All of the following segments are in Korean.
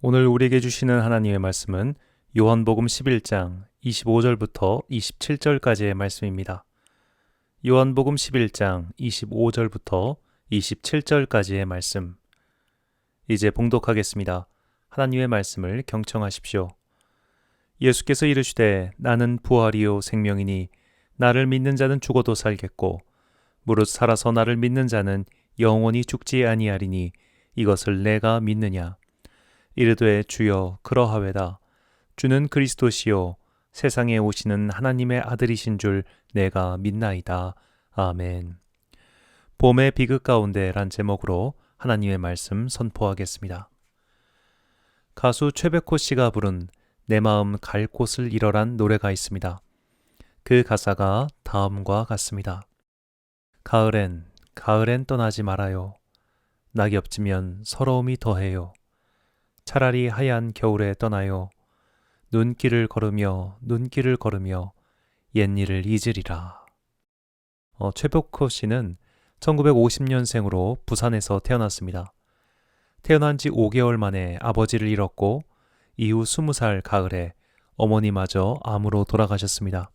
오늘 우리에게 주시는 하나님의 말씀은 요한복음 11장 25절부터 27절까지의 말씀입니다. 요한복음 11장 25절부터 27절까지의 말씀. 이제 봉독하겠습니다. 하나님의 말씀을 경청하십시오. 예수께서 이르시되 나는 부활이요 생명이니 나를 믿는 자는 죽어도 살겠고 무릇 살아서 나를 믿는 자는 영원히 죽지 아니하리니 이것을 내가 믿느냐. 이르되 주여 그러하외다. 주는 그리스도시요 세상에 오시는 하나님의 아들이신 줄 내가 믿나이다. 아멘. 봄의 비극 가운데란 제목으로 하나님의 말씀 선포하겠습니다. 가수 최백호 씨가 부른 내 마음 갈 곳을 잃어란 노래가 있습니다. 그 가사가 다음과 같습니다. 가을엔 떠나지 말아요. 낙엽지면 서러움이 더해요. 차라리 하얀 겨울에 떠나요. 눈길을 걸으며 옛일을 잊으리라. 최백호 씨는 1950년생으로 부산에서 태어났습니다. 태어난 지 5개월 만에 아버지를 잃었고 이후 20살 가을에 어머니마저 암으로 돌아가셨습니다.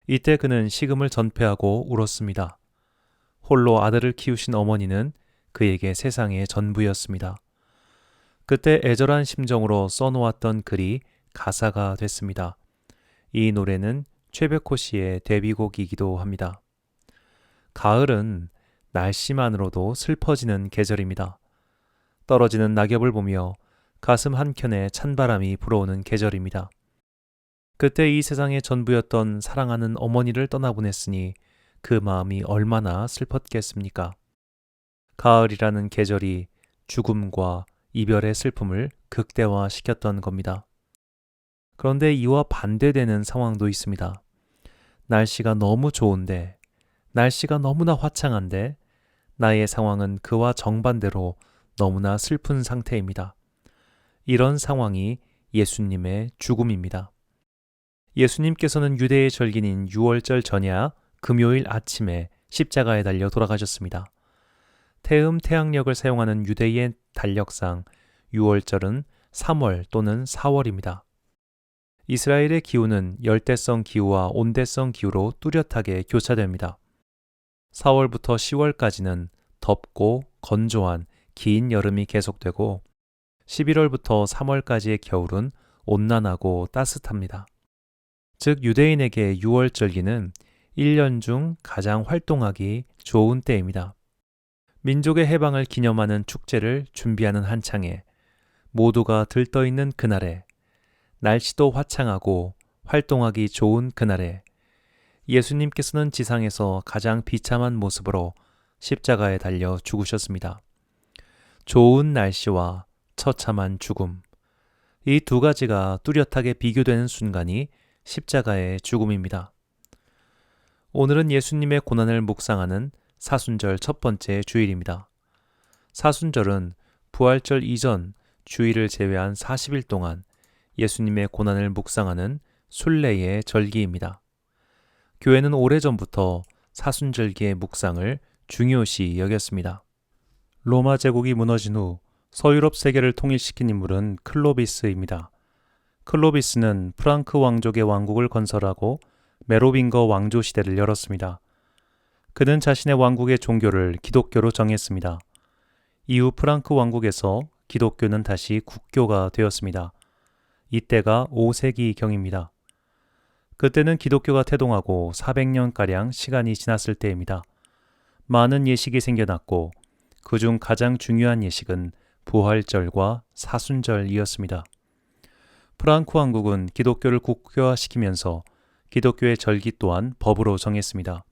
이때 그는 식음을 전폐하고 울었습니다. 홀로 아들을 키우신 어머니는 그에게 세상의 전부였습니다. 그때 애절한 심정으로 써놓았던 글이 가사가 됐습니다. 이 노래는 최백호 씨의 데뷔곡이기도 합니다. 가을은 날씨만으로도 슬퍼지는 계절입니다. 떨어지는 낙엽을 보며 가슴 한켠에 찬바람이 불어오는 계절입니다. 그때 이 세상의 전부였던 사랑하는 어머니를 떠나보냈으니 그 마음이 얼마나 슬펐겠습니까? 가을이라는 계절이 죽음과 이별의 슬픔을 극대화시켰던 겁니다. 그런데 이와 반대되는 상황도 있습니다. 날씨가 너무 좋은데, 날씨가 너무나 화창한데 나의 상황은 그와 정반대로 너무나 슬픈 상태입니다. 이런 상황이 예수님의 죽음입니다. 예수님께서는 유대의 절기인 유월절 전야 금요일 아침에 십자가에 달려 돌아가셨습니다. 태음 태양력을 사용하는 유대의 달력상 6월절은 3월 또는 4월입니다. 이스라엘의 기후는 열대성 기후와 온대성 기후로 뚜렷하게 교차됩니다. 4월부터 10월까지는 덥고 건조한 긴 여름이 계속되고 11월부터 3월까지의 겨울은 온난하고 따뜻합니다. 즉 유대인에게 6월절기는 1년 중 가장 활동하기 좋은 때입니다. 민족의 해방을 기념하는 축제를 준비하는 한창에 모두가 들떠있는 그날에 날씨도 화창하고 활동하기 좋은 그날에 예수님께서는 지상에서 가장 비참한 모습으로 십자가에 달려 죽으셨습니다. 좋은 날씨와 처참한 죽음, 이 두 가지가 뚜렷하게 비교되는 순간이 십자가의 죽음입니다. 오늘은 예수님의 고난을 묵상하는 사순절 첫 번째 주일입니다. 사순절은 부활절 이전 주일을 제외한 40일 동안 예수님의 고난을 묵상하는 순례의 절기입니다. 교회는 오래전부터 사순절기의 묵상을 중요시 여겼습니다. 로마 제국이 무너진 후 서유럽 세계를 통일시킨 인물은 클로비스입니다. 클로비스는 프랑크 왕족의 왕국을 건설하고 메로빙거 왕조 시대를 열었습니다. 그는 자신의 왕국의 종교를 기독교로 정했습니다. 이후 프랑크 왕국에서 기독교는 다시 국교가 되었습니다. 이때가 5세기경입니다. 그때는 기독교가 태동하고 400년가량 시간이 지났을 때입니다. 많은 예식이 생겨났고 그중 가장 중요한 예식은 부활절과 사순절이었습니다. 프랑크 왕국은 기독교를 국교화시키면서 기독교의 절기 또한 법으로 정했습니다.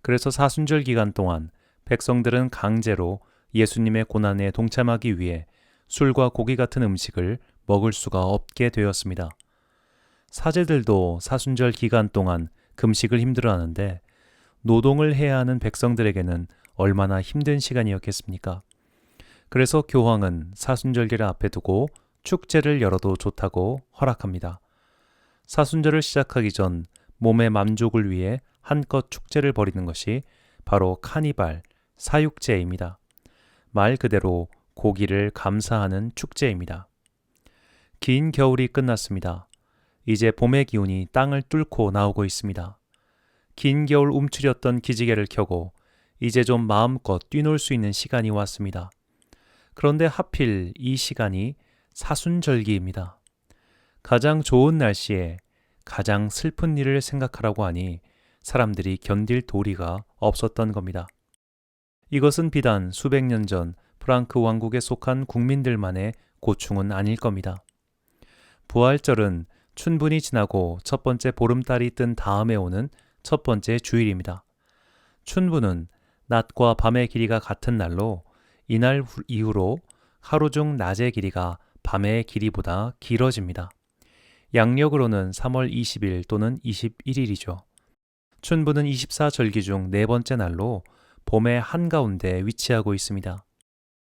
그래서 사순절 기간 동안 백성들은 강제로 예수님의 고난에 동참하기 위해 술과 고기 같은 음식을 먹을 수가 없게 되었습니다. 사제들도 사순절 기간 동안 금식을 힘들어하는데 노동을 해야 하는 백성들에게는 얼마나 힘든 시간이었겠습니까? 그래서 교황은 사순절기를 앞에 두고 축제를 열어도 좋다고 허락합니다. 사순절을 시작하기 전 몸의 만족을 위해 한껏 축제를 벌이는 것이 바로 카니발, 사육제입니다. 말 그대로 고기를 감사하는 축제입니다. 긴 겨울이 끝났습니다. 이제 봄의 기운이 땅을 뚫고 나오고 있습니다. 긴 겨울 움츠렸던 기지개를 켜고 이제 좀 마음껏 뛰놀 수 있는 시간이 왔습니다. 그런데 하필 이 시간이 사순절기입니다. 가장 좋은 날씨에 가장 슬픈 일을 생각하라고 하니 사람들이 견딜 도리가 없었던 겁니다. 이것은 비단 수백 년 전 프랑크 왕국에 속한 국민들만의 고충은 아닐 겁니다. 부활절은 춘분이 지나고 첫 번째 보름달이 뜬 다음에 오는 첫 번째 주일입니다. 춘분은 낮과 밤의 길이가 같은 날로 이날 이후로 하루 중 낮의 길이가 밤의 길이보다 길어집니다. 양력으로는 3월 20일 또는 21일이죠. 춘분은 24절기 중 네 번째 날로 봄의 한가운데 위치하고 있습니다.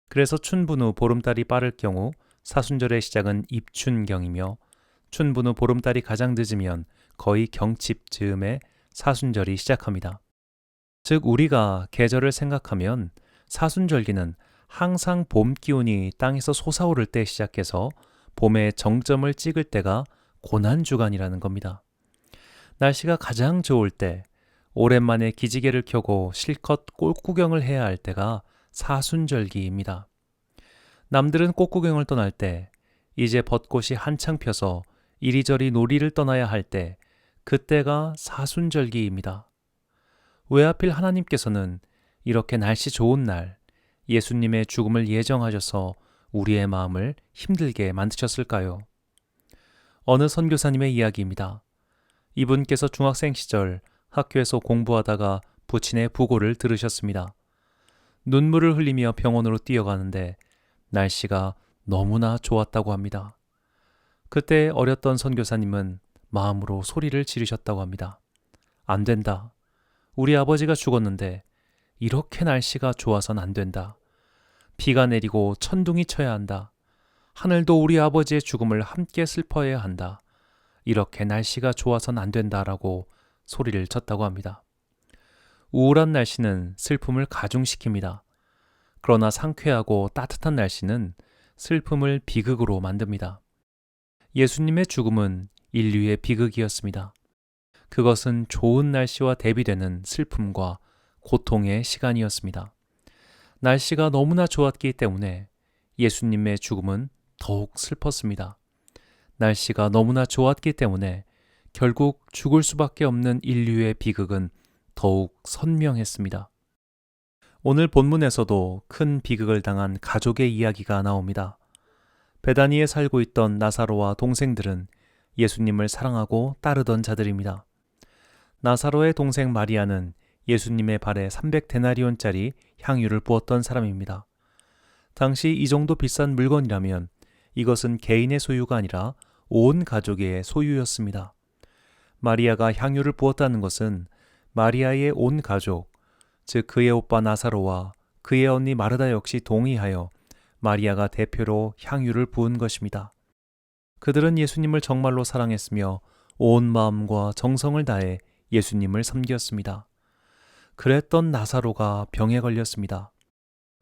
그래서 춘분 후 보름달이 빠를 경우 사순절의 시작은 입춘경이며 춘분 후 보름달이 가장 늦으면 거의 경칩 즈음에 사순절이 시작합니다. 즉 우리가 계절을 생각하면 사순절기는 항상 봄 기운이 땅에서 솟아오를 때 시작해서 봄의 정점을 찍을 때가 고난주간이라는 겁니다. 날씨가 가장 좋을 때, 오랜만에 기지개를 켜고 실컷 꽃구경을 해야 할 때가 사순절기입니다. 남들은 꽃구경을 떠날 때, 이제 벚꽃이 한창 펴서 이리저리 놀이를 떠나야 할 때, 그때가 사순절기입니다. 왜 하필 하나님께서는 이렇게 날씨 좋은 날, 예수님의 죽음을 예정하셔서 우리의 마음을 힘들게 만드셨을까요? 어느 선교사님의 이야기입니다. 이분께서 중학생 시절 학교에서 공부하다가 부친의 부고를 들으셨습니다. 눈물을 흘리며 병원으로 뛰어가는데 날씨가 너무나 좋았다고 합니다. 그때 어렸던 선교사님은 마음으로 소리를 지르셨다고 합니다. 안 된다. 우리 아버지가 죽었는데 이렇게 날씨가 좋아선 안 된다. 비가 내리고 천둥이 쳐야 한다. 하늘도 우리 아버지의 죽음을 함께 슬퍼해야 한다. 이렇게 날씨가 좋아선 안 된다라고 소리를 쳤다고 합니다. 우울한 날씨는 슬픔을 가중시킵니다. 그러나 상쾌하고 따뜻한 날씨는 슬픔을 비극으로 만듭니다. 예수님의 죽음은 인류의 비극이었습니다. 그것은 좋은 날씨와 대비되는 슬픔과 고통의 시간이었습니다. 날씨가 너무나 좋았기 때문에 예수님의 죽음은 더욱 슬펐습니다. 날씨가 너무나 좋았기 때문에 결국 죽을 수밖에 없는 인류의 비극은 더욱 선명했습니다. 오늘 본문에서도 큰 비극을 당한 가족의 이야기가 나옵니다. 베다니에 살고 있던 나사로와 동생들은 예수님을 사랑하고 따르던 자들입니다. 나사로의 동생 마리아는 예수님의 발에 300데나리온짜리 향유를 부었던 사람입니다. 당시 이 정도 비싼 물건이라면 이것은 개인의 소유가 아니라 온 가족의 소유였습니다. 마리아가 향유를 부었다는 것은 마리아의 온 가족, 즉 그의 오빠 나사로와 그의 언니 마르다 역시 동의하여 마리아가 대표로 향유를 부은 것입니다. 그들은 예수님을 정말로 사랑했으며 온 마음과 정성을 다해 예수님을 섬겼습니다. 그랬던 나사로가 병에 걸렸습니다.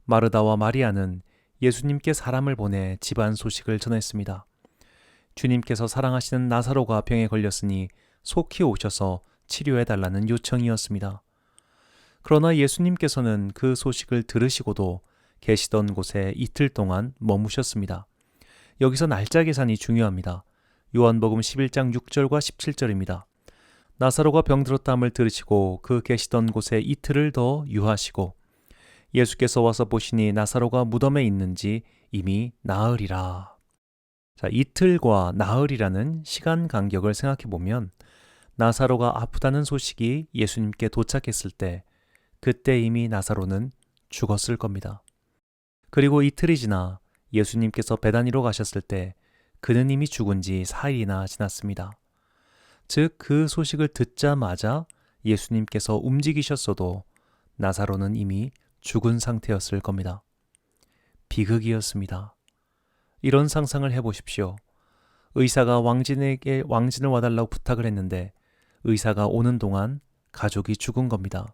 마르다와 마리아는 예수님께 사람을 보내 집안 소식을 전했습니다. 주님께서 사랑하시는 나사로가 병에 걸렸으니 속히 오셔서 치료해달라는 요청이었습니다. 그러나 예수님께서는 그 소식을 들으시고도 계시던 곳에 이틀 동안 머무셨습니다. 여기서 날짜 계산이 중요합니다. 요한복음 11장 6절과 17절입니다. 나사로가 병들었다함을 들으시고 그 계시던 곳에 이틀을 더 유하시고 예수께서 와서 보시니 나사로가 무덤에 있는지 이미 나으리라. 자, 이틀과 나으리라는 시간 간격을 생각해 보면 나사로가 아프다는 소식이 예수님께 도착했을 때 그때 이미 나사로는 죽었을 겁니다. 그리고 이틀이 지나 예수님께서 베다니로 가셨을 때 그는 이미 죽은 지 4일이나 지났습니다. 즉 그 소식을 듣자마자 예수님께서 움직이셨어도 나사로는 이미 죽은 상태였을 겁니다. 비극이었습니다. 이런 상상을 해보십시오. 의사가 왕진을 와달라고 부탁을 했는데 의사가 오는 동안 가족이 죽은 겁니다.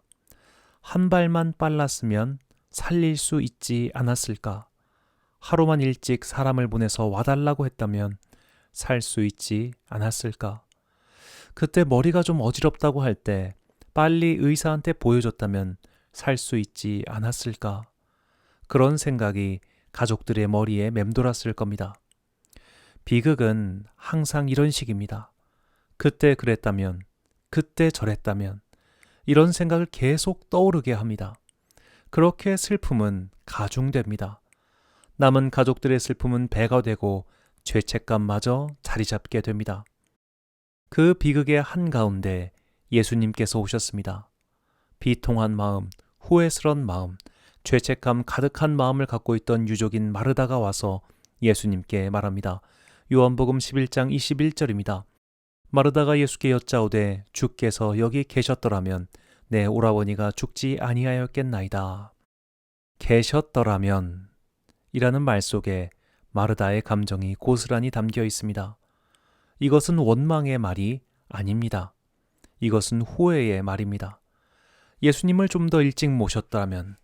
한 발만 빨랐으면 살릴 수 있지 않았을까? 하루만 일찍 사람을 보내서 와달라고 했다면 살 수 있지 않았을까? 그때 머리가 좀 어지럽다고 할 때 빨리 의사한테 보여줬다면 살 수 있지 않았을까? 그런 생각이 가족들의 머리에 맴돌았을 겁니다. 비극은 항상 이런 식입니다. 그때 그랬다면, 그때 저랬다면, 이런 생각을 계속 떠오르게 합니다. 그렇게 슬픔은 가중됩니다. 남은 가족들의 슬픔은 배가 되고 죄책감마저 자리 잡게 됩니다. 그 비극의 한가운데 예수님께서 오셨습니다. 비통한 마음, 후회스런 마음, 죄책감 가득한 마음을 갖고 있던 유족인 마르다가 와서 예수님께 말합니다. 요한복음 11장 21절입니다. 마르다가 예수께 여짜오되 주께서 여기 계셨더라면 내 오라버니가 죽지 아니하였겠나이다. 계셨더라면 이라는 말 속에 마르다의 감정이 고스란히 담겨 있습니다. 이것은 원망의 말이 아닙니다. 이것은 후회의 말입니다. 예수님을 좀 더 일찍 모셨다면,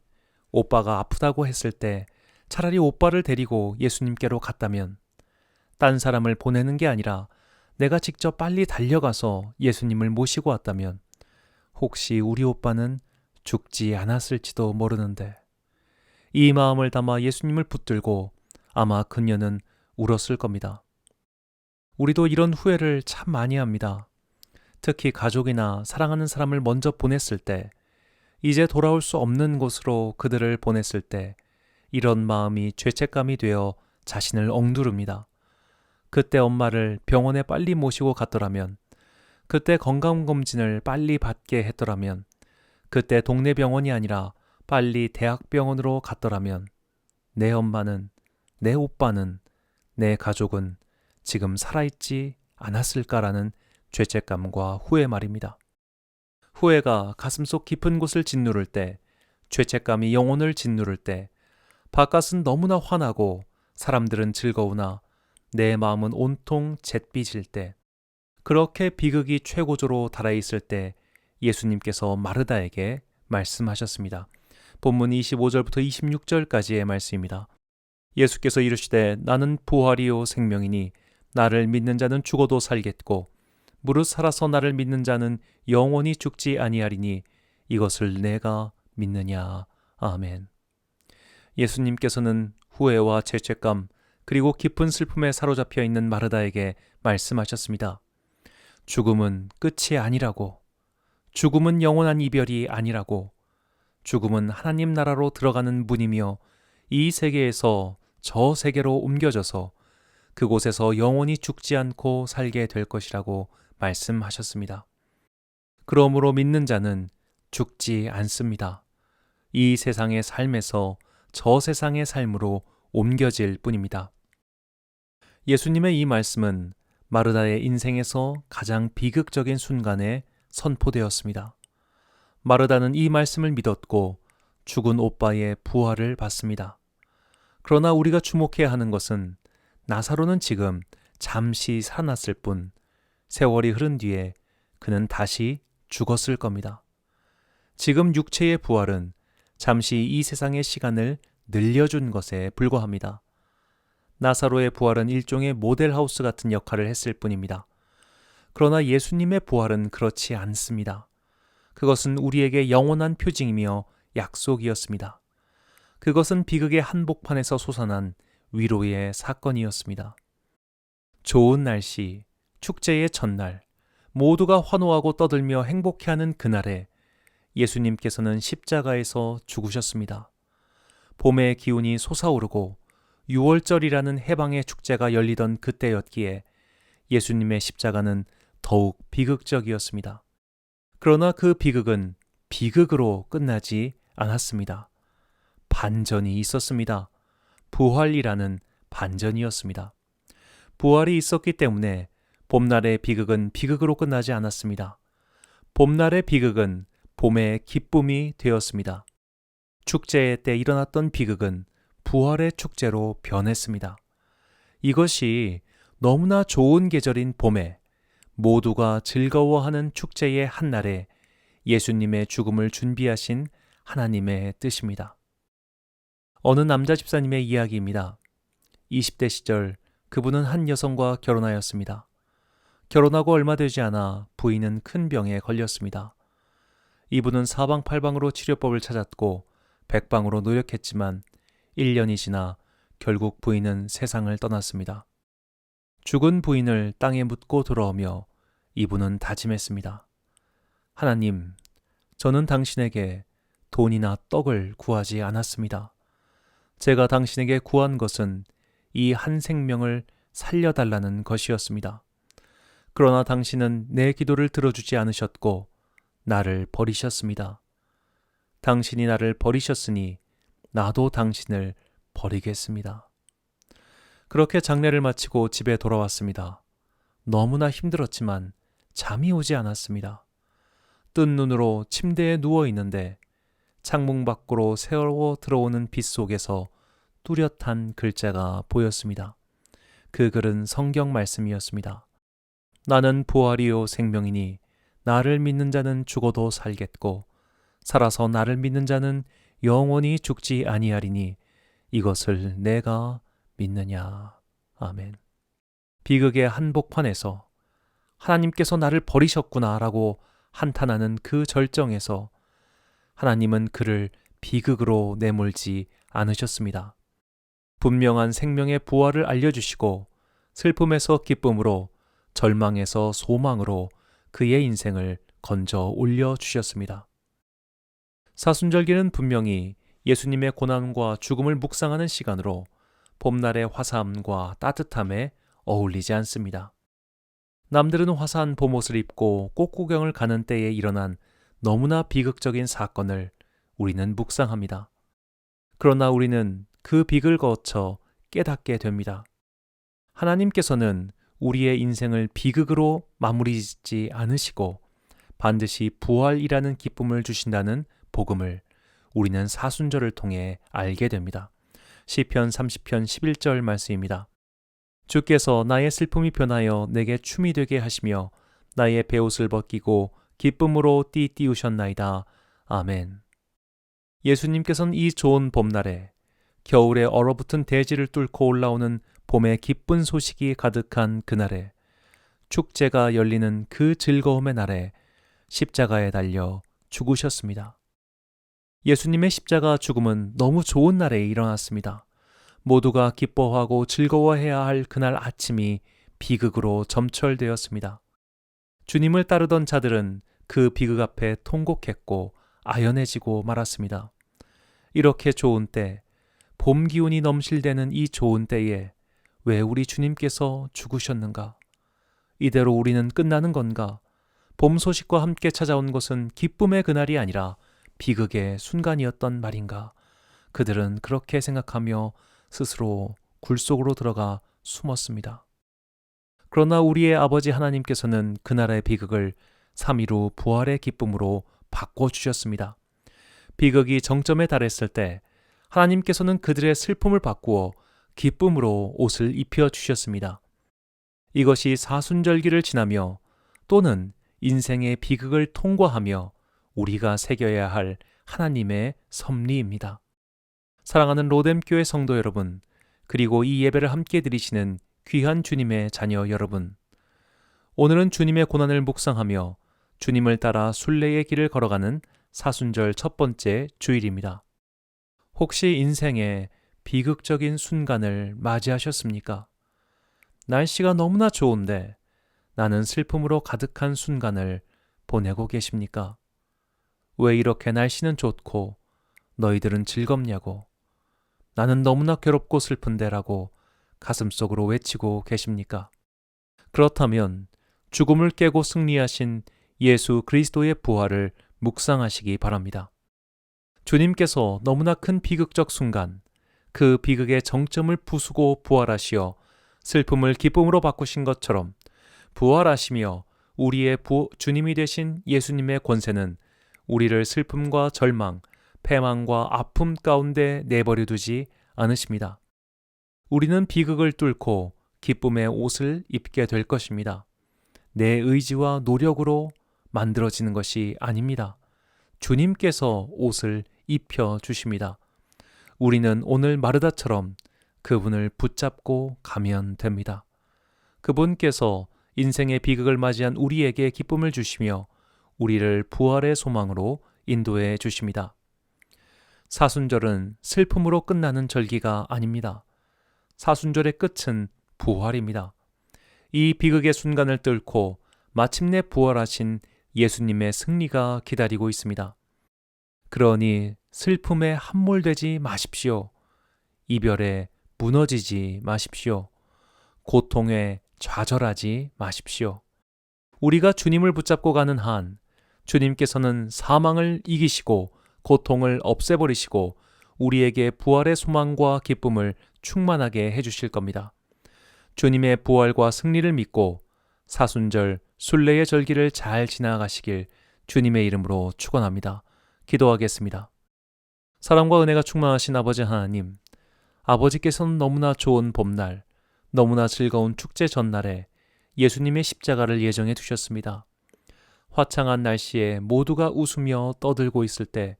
오빠가 아프다고 했을 때 차라리 오빠를 데리고 예수님께로 갔다면, 딴 사람을 보내는 게 아니라 내가 직접 빨리 달려가서 예수님을 모시고 왔다면, 혹시 우리 오빠는 죽지 않았을지도 모르는데, 이 마음을 담아 예수님을 붙들고 아마 그녀는 울었을 겁니다. 우리도 이런 후회를 참 많이 합니다. 특히 가족이나 사랑하는 사람을 먼저 보냈을 때, 이제 돌아올 수 없는 곳으로 그들을 보냈을 때, 이런 마음이 죄책감이 되어 자신을 억누릅니다. 그때 엄마를 병원에 빨리 모시고 갔더라면, 그때 건강검진을 빨리 받게 했더라면, 그때 동네 병원이 아니라 빨리 대학병원으로 갔더라면, 내 엄마는, 내 오빠는, 내 가족은 지금 살아있지 않았을까라는 죄책감과 후회 말입니다. 후회가 가슴속 깊은 곳을 짓누를 때, 죄책감이 영혼을 짓누를 때, 바깥은 너무나 환하고 사람들은 즐거우나 내 마음은 온통 잿빛일 때, 그렇게 비극이 최고조로 달아있을 때 예수님께서 마르다에게 말씀하셨습니다. 본문 25절부터 26절까지의 말씀입니다. 예수께서 이르시되 나는 부활이요 생명이니 나를 믿는 자는 죽어도 살겠고 무릇 살아서 나를 믿는 자는 영원히 죽지 아니하리니 이것을 내가 믿느냐. 아멘. 예수님께서는 후회와 죄책감 그리고 깊은 슬픔에 사로잡혀 있는 마르다에게 말씀하셨습니다. 죽음은 끝이 아니라고, 죽음은 영원한 이별이 아니라고, 죽음은 하나님 나라로 들어가는 문이며 이 세계에서 저 세계로 옮겨져서 그곳에서 영원히 죽지 않고 살게 될 것이라고 말씀하셨습니다. 그러므로 믿는 자는 죽지 않습니다. 이 세상의 삶에서 저 세상의 삶으로 옮겨질 뿐입니다. 예수님의 이 말씀은 마르다의 인생에서 가장 비극적인 순간에 선포되었습니다. 마르다는 이 말씀을 믿었고 죽은 오빠의 부활을 받습니다. 그러나 우리가 주목해야 하는 것은 나사로는 지금 잠시 살아났을 뿐 세월이 흐른 뒤에 그는 다시 죽었을 겁니다. 지금 육체의 부활은 잠시 이 세상의 시간을 늘려준 것에 불과합니다. 나사로의 부활은 일종의 모델하우스 같은 역할을 했을 뿐입니다. 그러나 예수님의 부활은 그렇지 않습니다. 그것은 우리에게 영원한 표징이며 약속이었습니다. 그것은 비극의 한복판에서 솟아난 위로의 사건이었습니다. 좋은 날씨, 축제의 첫날, 모두가 환호하고 떠들며 행복해하는 그날에 예수님께서는 십자가에서 죽으셨습니다. 봄의 기운이 솟아오르고 6월절이라는 해방의 축제가 열리던 그때였기에 예수님의 십자가는 더욱 비극적이었습니다. 그러나 그 비극은 비극으로 끝나지 않았습니다. 반전이 있었습니다. 부활이라는 반전이었습니다. 부활이 있었기 때문에 봄날의 비극은 비극으로 끝나지 않았습니다. 봄날의 비극은 봄의 기쁨이 되었습니다. 축제의 때 일어났던 비극은 부활의 축제로 변했습니다. 이것이 너무나 좋은 계절인 봄에 모두가 즐거워하는 축제의 한날에 예수님의 죽음을 준비하신 하나님의 뜻입니다. 어느 남자 집사님의 이야기입니다. 20대 시절 그분은 한 여성과 결혼하였습니다. 결혼하고 얼마 되지 않아 부인은 큰 병에 걸렸습니다. 이분은 사방팔방으로 치료법을 찾았고 백방으로 노력했지만 1년이 지나 결국 부인은 세상을 떠났습니다. 죽은 부인을 땅에 묻고 돌아오며 이분은 다짐했습니다. 하나님, 저는 당신에게 돈이나 떡을 구하지 않았습니다. 제가 당신에게 구한 것은 이 한 생명을 살려달라는 것이었습니다. 그러나 당신은 내 기도를 들어주지 않으셨고 나를 버리셨습니다. 당신이 나를 버리셨으니 나도 당신을 버리겠습니다. 그렇게 장례를 마치고 집에 돌아왔습니다. 너무나 힘들었지만 잠이 오지 않았습니다. 뜬 눈으로 침대에 누워 있는데 창문 밖으로 새어 들어오는 빛 속에서 뚜렷한 글자가 보였습니다. 그 글은 성경 말씀이었습니다. 나는 부활이요 생명이니 나를 믿는 자는 죽어도 살겠고 살아서 나를 믿는 자는 영원히 죽지 아니하리니 이것을 내가 믿느냐. 아멘. 비극의 한복판에서 하나님께서 나를 버리셨구나라고 한탄하는 그 절정에서 하나님은 그를 비극으로 내몰지 않으셨습니다. 분명한 생명의 부활을 알려주시고 슬픔에서 기쁨으로 절망에서 소망으로 그의 인생을 건져 올려주셨습니다. 사순절기는 분명히 예수님의 고난과 죽음을 묵상하는 시간으로 봄날의 화사함과 따뜻함에 어울리지 않습니다. 남들은 화사한 봄옷을 입고 꽃구경을 가는 때에 일어난 너무나 비극적인 사건을 우리는 묵상합니다. 그러나 우리는 그 비극을 거쳐 깨닫게 됩니다. 하나님께서는 우리의 인생을 비극으로 마무리 짓지 않으시고 반드시 부활이라는 기쁨을 주신다는 복음을 우리는 사순절을 통해 알게 됩니다. 시편 30편 11절 말씀입니다. 주께서 나의 슬픔이 변하여 내게 춤이 되게 하시며 나의 베옷을 벗기고 기쁨으로 띠띠우셨나이다. 아멘. 예수님께서는 이 좋은 봄날에 겨울에 얼어붙은 대지를 뚫고 올라오는 봄의 기쁜 소식이 가득한 그날에 축제가 열리는 그 즐거움의 날에 십자가에 달려 죽으셨습니다. 예수님의 십자가 죽음은 너무 좋은 날에 일어났습니다. 모두가 기뻐하고 즐거워해야 할 그날 아침이 비극으로 점철되었습니다. 주님을 따르던 자들은 그 비극 앞에 통곡했고 아연해지고 말았습니다. 이렇게 좋은 때, 봄 기운이 넘실대는 이 좋은 때에 왜 우리 주님께서 죽으셨는가? 이대로 우리는 끝나는 건가? 봄 소식과 함께 찾아온 것은 기쁨의 그날이 아니라 비극의 순간이었던 말인가? 그들은 그렇게 생각하며 스스로 굴 속으로 들어가 숨었습니다. 그러나 우리의 아버지 하나님께서는 그날의 비극을 3일 후 부활의 기쁨으로 바꿔주셨습니다. 비극이 정점에 달했을 때 하나님께서는 그들의 슬픔을 바꾸어 기쁨으로 옷을 입혀주셨습니다. 이것이 사순절기를 지나며 또는 인생의 비극을 통과하며 우리가 새겨야 할 하나님의 섭리입니다. 사랑하는 로뎀교회 성도 여러분, 그리고 이 예배를 함께 드리시는 귀한 주님의 자녀 여러분, 오늘은 주님의 고난을 묵상하며 주님을 따라 순례의 길을 걸어가는 사순절 첫 번째 주일입니다. 혹시 인생의 비극적인 순간을 맞이하셨습니까? 날씨가 너무나 좋은데 나는 슬픔으로 가득한 순간을 보내고 계십니까? 왜 이렇게 날씨는 좋고 너희들은 즐겁냐고, 나는 너무나 괴롭고 슬픈데라고 가슴속으로 외치고 계십니까? 그렇다면 죽음을 깨고 승리하신 예수 그리스도의 부활을 묵상하시기 바랍니다. 주님께서 너무나 큰 비극적 순간, 그 비극의 정점을 부수고 부활하시어 슬픔을 기쁨으로 바꾸신 것처럼 부활하시며 우리의 주님이 되신 예수님의 권세는 우리를 슬픔과 절망, 패망과 아픔 가운데 내버려 두지 않으십니다. 우리는 비극을 뚫고 기쁨의 옷을 입게 될 것입니다. 내 의지와 노력으로 만들어지는 것이 아닙니다. 주님께서 옷을 입혀 주십니다. 우리는 오늘 마르다처럼 그분을 붙잡고 가면 됩니다. 그분께서 인생의 비극을 맞이한 우리에게 기쁨을 주시며 우리를 부활의 소망으로 인도해 주십니다. 사순절은 슬픔으로 끝나는 절기가 아닙니다. 사순절의 끝은 부활입니다. 이 비극의 순간을 뚫고 마침내 부활하신 예수님의 승리가 기다리고 있습니다. 그러니 슬픔에 함몰되지 마십시오. 이별에 무너지지 마십시오. 고통에 좌절하지 마십시오. 우리가 주님을 붙잡고 가는 한 주님께서는 사망을 이기시고 고통을 없애버리시고 우리에게 부활의 소망과 기쁨을 충만하게 해주실 겁니다. 주님의 부활과 승리를 믿고 사순절 순례의 절기를 잘 지나가시길 주님의 이름으로 축원합니다. 기도하겠습니다. 사랑과 은혜가 충만하신 아버지 하나님, 아버지께서는 너무나 좋은 봄날, 너무나 즐거운 축제 전날에 예수님의 십자가를 예정해 두셨습니다. 화창한 날씨에 모두가 웃으며 떠들고 있을 때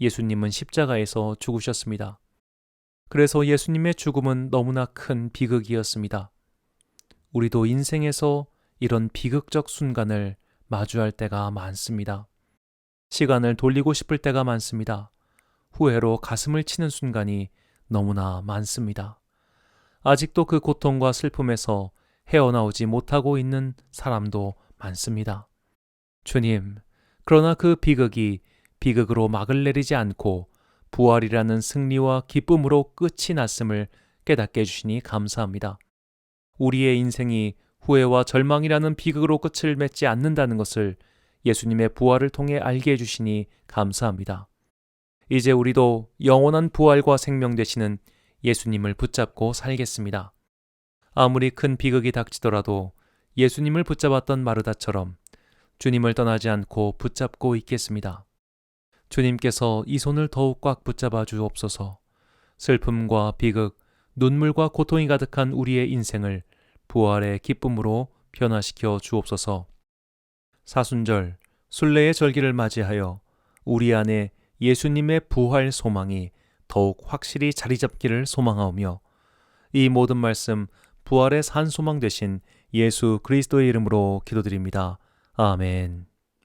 예수님은 십자가에서 죽으셨습니다. 그래서 예수님의 죽음은 너무나 큰 비극이었습니다. 우리도 인생에서 이런 비극적 순간을 마주할 때가 많습니다. 시간을 돌리고 싶을 때가 많습니다. 후회로 가슴을 치는 순간이 너무나 많습니다. 아직도 그 고통과 슬픔에서 헤어나오지 못하고 있는 사람도 많습니다. 주님, 그러나 그 비극이 비극으로 막을 내리지 않고 부활이라는 승리와 기쁨으로 끝이 났음을 깨닫게 해주시니 감사합니다. 우리의 인생이 후회와 절망이라는 비극으로 끝을 맺지 않는다는 것을 예수님의 부활을 통해 알게 해주시니 감사합니다. 이제 우리도 영원한 부활과 생명 되시는 예수님을 붙잡고 살겠습니다. 아무리 큰 비극이 닥치더라도 예수님을 붙잡았던 마르다처럼 주님을 떠나지 않고 붙잡고 있겠습니다. 주님께서 이 손을 더욱 꽉 붙잡아 주옵소서. 슬픔과 비극, 눈물과 고통이 가득한 우리의 인생을 부활의 기쁨으로 변화시켜 주옵소서. 사순절, 순례의 절기를 맞이하여 우리 안에 예수님의 부활 소망이 더욱 확실히 자리 잡기를 소망하오며 이 모든 말씀 부활의 산 소망 되신 예수 그리스도의 이름으로 기도드립니다. 아멘.